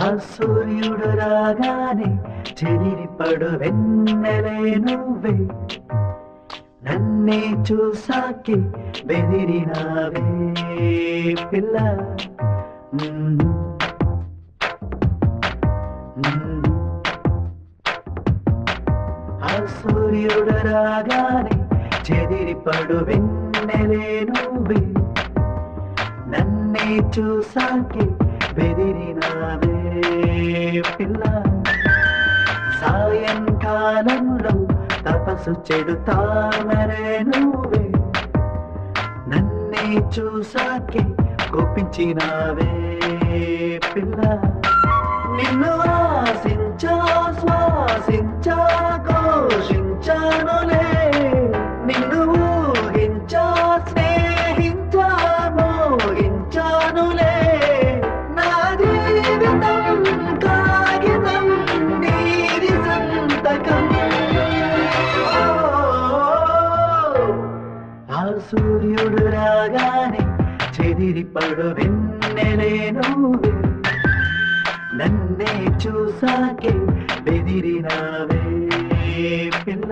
ఆ సూర్యుడు రాగానే చెదిరిపడు వెన్నెలే నువ్వే, నన్నే చూసాకే బెదిరినావే పిల్ల. ఆ సూర్యుడు రాగానే చెదిరిపడు వెన్నెలే నువ్వే, నన్నే చూసాకే బెదిరినావే పిల్ల. సాయంకాలంలో తపస్సు చెడు తామరే నువ్వే, నన్నే చూసాకే కోపించినావే పిల్ల. నిన్ను ఆశించా శ్వాసించా ఘోషించానులే, నిన్ను ఊహించా స్నేహించా మోహించానులే. నా జీవితం కాగితం నీది సంతకం. ఆ సూర్యుడు రాగానే చెదిరిపడు వెన్నెలే నువ్వే, నన్నే చూసాకే బెదిరినావే పిల్ల.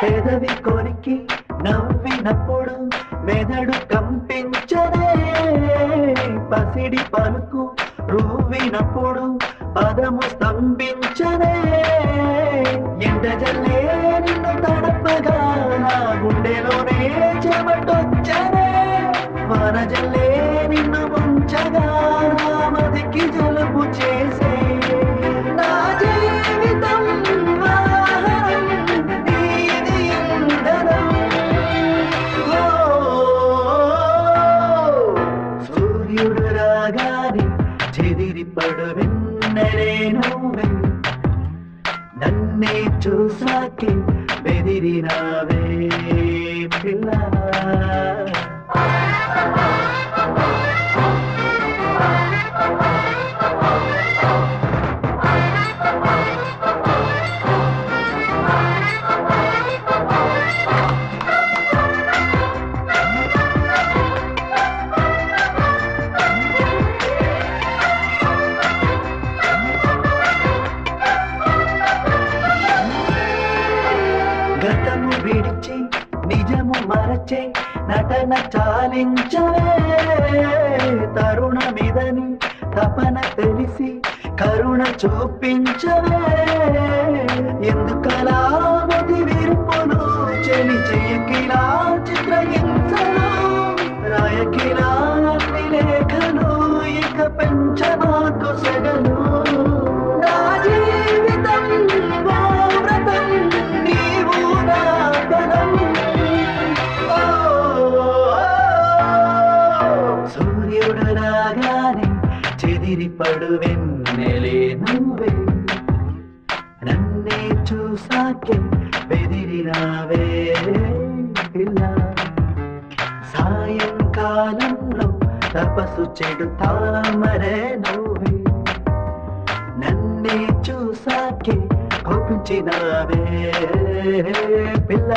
పెదవి కొరికి నవ్వినప్పుడు మెదడు కంపించనే, పసిడి పలుకు రువ్వినప్పుడు పదము స్తంభించనే. ఎండజల్లే నిన్ను తడపగా నా గుండెలోనే చెమటొచ్చనే, వనజల్లే నిన్ను ముంచగా నా మదికి జలుబు చేసే. నా జీవితం వాహనం నీది ఇంధనం. సూర్యుడు రాగానే చెదిరిపడు వెన్నెలే నువ్వే, నన్నే చూసాకే బెదిరినావే పిల్ల. గతము విడిచి నిజము మరచే నటన చాలించవే, తరుణమిదని తపన తెలిసి కరుణ చూపించవే. ఎందుకలా మది విరుపులు చెలి చేయకిలా చిత్రహింసలు, రాయకిలా అన్ని లేఖలు ఇక పెంచమాకు సెగలు. నా జీవితం ఓ వ్రతం నీవు నా బలం. సూర్యుడు రాగానే చెదిరిపడు వెన్నెలే నువ్వే, నన్నే చూసాకే బెదిరినావే పిల్ల. సాయంకాలంలో తపస్సు చెడు తామరే నువ్వే, నన్నే చూసాకే కోపించినావే పిల్ల.